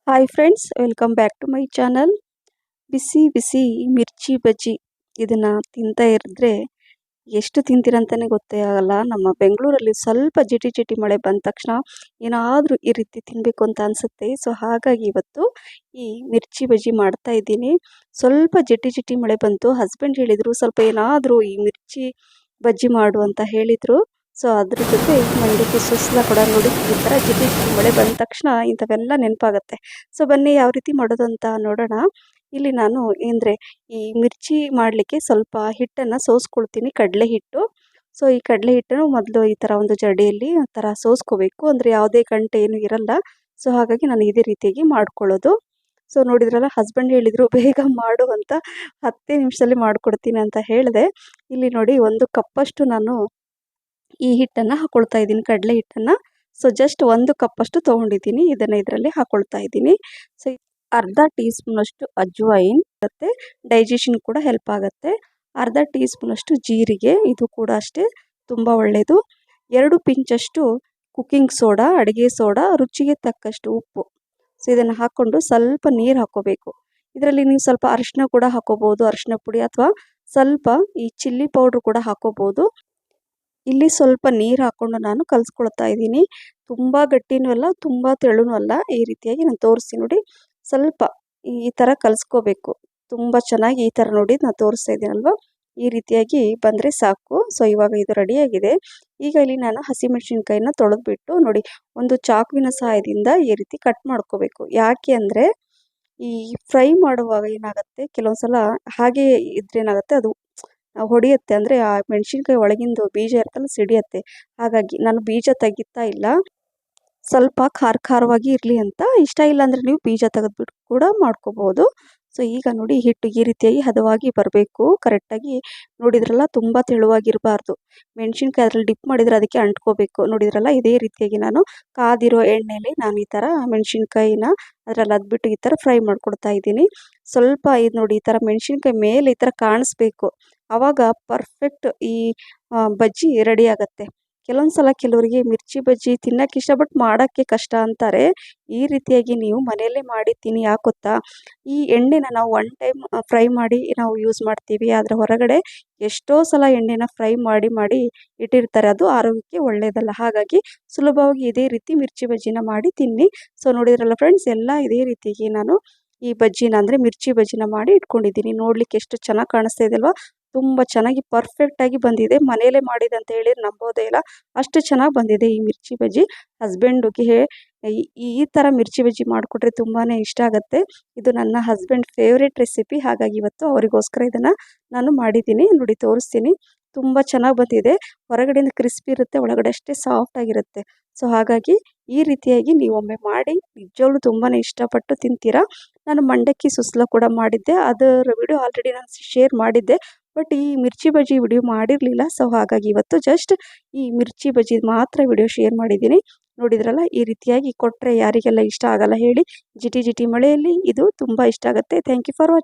Hi friends, welcome back to my channel. ಬಿಸಿ ಬಿಸಿ ಮಿರ್ಚಿ ಬಜ್ಜಿ ಇದನ್ನು ತಿಂತಾ ಇರಿದ್ರೆ ಎಷ್ಟು ತಿಂತೀರಂತಲೇ ಗೊತ್ತೇ ಆಗಲ್ಲ. ನಮ್ಮ ಬೆಂಗಳೂರಲ್ಲಿ ಸ್ವಲ್ಪ ಜಿಟಿ ಜಿಟಿ ಮಳೆ ಬಂದ ತಕ್ಷಣ ಏನಾದರೂ ಈ ರೀತಿ ತಿನ್ನಬೇಕು ಅಂತ ಅನಿಸುತ್ತೆ. ಸೊ ಹಾಗಾಗಿ ಇವತ್ತು ಈ ಮಿರ್ಚಿ ಬಜ್ಜಿ ಮಾಡ್ತಾ ಇದ್ದೀನಿ. ಸ್ವಲ್ಪ ಜಿಟಿ ಜಿಟಿ ಮಳೆ ಬಂತು. ಹಸ್ಬೆಂಡ್ ಹೇಳಿದರು ಸ್ವಲ್ಪ ಏನಾದರೂ ಈ ಮಿರ್ಚಿ ಬಜ್ಜಿ ಮಾಡು ಅಂತ ಹೇಳಿದರು. ಸೊ ಅದ್ರ ಜೊತೆ ಮಂಡಿಗೆ ಸುಸ್ಲ ಕೂಡ ನೋಡಿ ಈ ಥರ ಜಿಟಿ ಜಿಟಿ ಮಳೆ ಬಂದ ತಕ್ಷಣ ಇಂಥವೆಲ್ಲ ನೆನಪಾಗುತ್ತೆ. ಸೊ ಬನ್ನಿ ಯಾವ ರೀತಿ ಮಾಡೋದು ಅಂತ ನೋಡೋಣ. ಇಲ್ಲಿ ನಾನು ಅಂದರೆ ಈ ಮಿರ್ಚಿ ಮಾಡಲಿಕ್ಕೆ ಸ್ವಲ್ಪ ಹಿಟ್ಟನ್ನು ಸೋಸ್ಕೊಳ್ತೀನಿ, ಕಡಲೆ ಹಿಟ್ಟು. ಸೊ ಈ ಕಡಲೆ ಹಿಟ್ಟನ್ನು ಮೊದಲು ಈ ಥರ ಒಂದು ಜಡಿಯಲ್ಲಿ ಆ ಥರ ಸೋಸ್ಕೋಬೇಕು, ಅಂದರೆ ಯಾವುದೇ ಗಂಟೆ ಏನು ಇರಲ್ಲ. ಸೊ ಹಾಗಾಗಿ ನಾನು ಇದೇ ರೀತಿಯಾಗಿ ಮಾಡ್ಕೊಳ್ಳೋದು. ಸೊ ನೋಡಿದ್ರಲ್ಲ, ಹಸ್ಬೆಂಡ್ ಹೇಳಿದರು ಬೇಗ ಮಾಡು ಅಂತ, 10 ನಿಮಿಷದಲ್ಲಿ ಮಾಡಿಕೊಡ್ತೀನಿ ಅಂತ ಹೇಳಿದೆ. ಇಲ್ಲಿ ನೋಡಿ 1 ಕಪ್ಪಷ್ಟು ನಾನು ಈ ಹಿಟ್ಟನ್ನು ಹಾಕ್ಕೊಳ್ತಾ ಇದ್ದೀನಿ, ಕಡಲೆ ಹಿಟ್ಟನ್ನು. ಸೊ ಜಸ್ಟ್ 1 ಕಪ್ಪಷ್ಟು ತೊಗೊಂಡಿದ್ದೀನಿ, ಇದನ್ನು ಇದರಲ್ಲಿ ಹಾಕ್ಕೊಳ್ತಾ ಇದ್ದೀನಿ. ಸೊ ಅರ್ಧ ಟೀ ಸ್ಪೂನಷ್ಟು ಅಜ್ವೈನ್ ಮತ್ತು ಡೈಜೆಷನ್ ಕೂಡ ಹೆಲ್ಪ್ ಆಗುತ್ತೆ. ಅರ್ಧ ಟೀ ಸ್ಪೂನಷ್ಟು ಜೀರಿಗೆ, ಇದು ಕೂಡ ಅಷ್ಟೇ ತುಂಬ ಒಳ್ಳೆಯದು. 2 ಪಿಂಚಷ್ಟು ಕುಕ್ಕಿಂಗ್ ಸೋಡಾ, ಅಡುಗೆ ಸೋಡಾ, ರುಚಿಗೆ ತಕ್ಕಷ್ಟು ಉಪ್ಪು. ಸೊ ಇದನ್ನು ಹಾಕ್ಕೊಂಡು ಸ್ವಲ್ಪ ನೀರು ಹಾಕ್ಕೋಬೇಕು. ಇದರಲ್ಲಿ ನೀವು ಸ್ವಲ್ಪ ಅರಿಶಿನ ಕೂಡ ಹಾಕ್ಕೋಬೋದು, ಅರಿಶಿನ ಪುಡಿ, ಅಥವಾ ಸ್ವಲ್ಪ ಈ ಚಿಲ್ಲಿ ಪೌಡ್ರ್ ಕೂಡ ಹಾಕ್ಕೋಬೋದು. ಇಲ್ಲಿ ಸ್ವಲ್ಪ ನೀರು ಹಾಕ್ಕೊಂಡು ನಾನು ಕಲಿಸ್ಕೊಳ್ತಾ ಇದ್ದೀನಿ. ತುಂಬ ಗಟ್ಟಿನೂ ಅಲ್ಲ, ತುಂಬ ತೆಳುನೂ ಅಲ್ಲ, ಈ ರೀತಿಯಾಗಿ ನಾನು ತೋರಿಸ್ತೀನಿ ನೋಡಿ. ಸ್ವಲ್ಪ ಈ ಥರ ಕಲಿಸ್ಕೋಬೇಕು. ತುಂಬ ಚೆನ್ನಾಗಿ ಈ ಥರ ನೋಡಿ ನಾನು ತೋರಿಸ್ತಾ ಇದ್ದೀನಲ್ವ, ಈ ರೀತಿಯಾಗಿ ಬಂದರೆ ಸಾಕು. ಸೊ ಇವಾಗ ಇದು ರೆಡಿಯಾಗಿದೆ. ಈಗ ಇಲ್ಲಿ ನಾನು ಹಸಿಮೆಣಸಿನ್ಕಾಯಿನ ತೊಳೆದ್ಬಿಟ್ಟು ನೋಡಿ, ಒಂದು ಚಾಕುವಿನ ಸಹಾಯದಿಂದ ಈ ರೀತಿ ಕಟ್ ಮಾಡ್ಕೋಬೇಕು. ಯಾಕೆ ಅಂದರೆ ಈ ಫ್ರೈ ಮಾಡುವಾಗ ಏನಾಗುತ್ತೆ, ಕೆಲವೊಂದು ಸಲ ಹಾಗೆ ಇದ್ರೇನಾಗುತ್ತೆ, ಅದು ಹೊಡೆಯುತ್ತೆ, ಅಂದರೆ ಆ ಮೆಣಸಿನ್ಕಾಯಿ ಒಳಗಿಂದು ಬೀಜ ಇರುತ್ತಲ್ಲ ಸಿಡಿಯುತ್ತೆ. ಹಾಗಾಗಿ ನಾನು ಬೀಜ ತೆಗಿತಾ ಇಲ್ಲ, ಸ್ವಲ್ಪ ಖಾರವಾಗಿ ಇರಲಿ ಅಂತ. ಇಷ್ಟ ಇಲ್ಲ ಅಂದರೆ ನೀವು ಬೀಜ ತೆಗೆದ್ಬಿಟ್ಟು ಕೂಡ ಮಾಡ್ಕೋಬೋದು. ಸೊ ಈಗ ನೋಡಿ ಹಿಟ್ಟು ಈ ರೀತಿಯಾಗಿ ಹದವಾಗಿ ಬರಬೇಕು ಕರೆಕ್ಟಾಗಿ. ನೋಡಿದ್ರಲ್ಲ, ತುಂಬ ತೆಳುವಾಗಿರಬಾರ್ದು. ಮೆಣಸಿನ್ಕಾಯಿ ಅದರಲ್ಲಿ ಡಿಪ್ ಮಾಡಿದರೆ ಅದಕ್ಕೆ ಅಂಟ್ಕೋಬೇಕು. ನೋಡಿದ್ರಲ್ಲ, ಇದೇ ರೀತಿಯಾಗಿ ನಾನು ಕಾದಿರೋ ಎಣ್ಣೆಯಲ್ಲಿ ನಾನು ಈ ಥರ ಮೆಣಸಿನ್ಕಾಯಿನ ಅದರಲ್ಲಿ ಅದ್ಬಿಟ್ಟು ಈ ಥರ ಫ್ರೈ ಮಾಡ್ಕೊಡ್ತಾ ಇದ್ದೀನಿ. ಸ್ವಲ್ಪ ಇದು ನೋಡಿ, ಈ ಥರ ಮೆಣಸಿನ್ಕಾಯಿ ಮೇಲೆ ಈ ಥರ ಕಾಣಿಸ್ಬೇಕು, ಆವಾಗ ಪರ್ಫೆಕ್ಟ್ ಈ ಬಜ್ಜಿ ರೆಡಿ ಆಗುತ್ತೆ. ಕೆಲವೊಂದು ಸಲ ಕೆಲವರಿಗೆ ಮಿರ್ಚಿ ಬಜ್ಜಿ ತಿನ್ನೋಕ್ಕೆ ಇಷ್ಟ, ಬಟ್ ಮಾಡೋಕ್ಕೆ ಕಷ್ಟ ಅಂತಾರೆ. ಈ ರೀತಿಯಾಗಿ ನೀವು ಮನೆಯಲ್ಲೇ ಮಾಡಿ ತಿನ್ನಿ. ಯಾಕೆ ಗೊತ್ತಾ, ಈ ಎಣ್ಣೆನ ನಾವು 1 ಟೈಮ್ ಫ್ರೈ ಮಾಡಿ ನಾವು ಯೂಸ್ ಮಾಡ್ತೀವಿ, ಆದರೆ ಹೊರಗಡೆ ಎಷ್ಟೋ ಸಲ ಎಣ್ಣೆನ ಫ್ರೈ ಮಾಡಿ ಇಟ್ಟಿರ್ತಾರೆ, ಅದು ಆರೋಗ್ಯಕ್ಕೆ ಒಳ್ಳೆಯದಲ್ಲ. ಹಾಗಾಗಿ ಸುಲಭವಾಗಿ ಇದೇ ರೀತಿ ಮಿರ್ಚಿ ಬಜ್ಜಿನ ಮಾಡಿ ತಿನ್ನಿ. ಸೊ ನೋಡಿದ್ರಲ್ಲ ಫ್ರೆಂಡ್ಸ್, ಎಲ್ಲ ಇದೇ ರೀತಿಯಾಗಿ ನಾನು ಈ ಬಜ್ಜಿನ ಅಂದರೆ ಮಿರ್ಚಿ ಬಜ್ಜಿನ ಮಾಡಿ ಇಟ್ಕೊಂಡಿದ್ದೀನಿ. ನೋಡಲಿಕ್ಕೆ ಎಷ್ಟು ಚೆನ್ನಾಗಿ ಕಾಣಿಸ್ತಾ ಇದೆ ಅಲ್ವಾ, ತುಂಬ ಚೆನ್ನಾಗಿ ಪರ್ಫೆಕ್ಟಾಗಿ ಬಂದಿದೆ. ಮನೆಯಲ್ಲೇ ಮಾಡಿದೆ ಅಂತ ಹೇಳಿದ್ರೆ ನಂಬೋದೇ ಇಲ್ಲ, ಅಷ್ಟು ಚೆನ್ನಾಗಿ ಬಂದಿದೆ ಈ ಮಿರ್ಚಿ ಬಜ್ಜಿ. ಹಸ್ಬೆಂಡಿಗೆ ಈ ಥರ ಮಿರ್ಚಿ ಬಜ್ಜಿ ಮಾಡಿಕೊಟ್ರೆ ತುಂಬಾ ಇಷ್ಟ ಆಗುತ್ತೆ. ಇದು ನನ್ನ ಹಸ್ಬೆಂಡ್ ಫೇವ್ರೇಟ್ ರೆಸಿಪಿ, ಹಾಗಾಗಿ ಇವತ್ತು ಅವರಿಗೋಸ್ಕರ ಇದನ್ನು ನಾನು ಮಾಡಿದ್ದೀನಿ. ನೋಡಿ ತೋರಿಸ್ತೀನಿ, ತುಂಬ ಚೆನ್ನಾಗಿ ಬಂದಿದೆ. ಹೊರಗಡೆಯಿಂದ ಕ್ರಿಸ್ಪಿ ಇರುತ್ತೆ, ಒಳಗಡೆ ಅಷ್ಟೇ ಸಾಫ್ಟಾಗಿರುತ್ತೆ. ಸೊ ಹಾಗಾಗಿ ಈ ರೀತಿಯಾಗಿ ನೀವೊಮ್ಮೆ ಮಾಡಿ, ನಿಜವಾಗ್ಲೂ ತುಂಬಾ ಇಷ್ಟಪಟ್ಟು ತಿಂತೀರಾ. ನಾನು ಮಂಡಕ್ಕಿ ಸುಸ್ಲ ಕೂಡ ಮಾಡಿದ್ದೆ, ಅದರ ವಿಡಿಯೋ ಆಲ್ರೆಡಿ ನಾನು ಶೇರ್ ಮಾಡಿದ್ದೆ, ಬಟ್ ಈ ಮಿರ್ಚಿ ಬಜ್ಜಿ ವಿಡಿಯೋ ಮಾಡಿರಲಿಲ್ಲ. ಸೊ ಹಾಗಾಗಿ ಇವತ್ತು ಜಸ್ಟ್ ಈ ಮಿರ್ಚಿ ಬಜ್ಜಿ ಮಾತ್ರ ವಿಡಿಯೋ ಶೇರ್ ಮಾಡಿದ್ದೀನಿ. ನೋಡಿದ್ರಲ್ಲ, ಈ ರೀತಿಯಾಗಿ ಕೊಟ್ಟರೆ ಯಾರಿಗೆಲ್ಲ ಇಷ್ಟ ಆಗಲ್ಲ ಹೇಳಿ. ಜಿಟಿ ಜಿಟಿ ಮಳೆಯಲ್ಲಿ ಇದು ತುಂಬ ಇಷ್ಟ ಆಗುತ್ತೆ. Thank you for watching.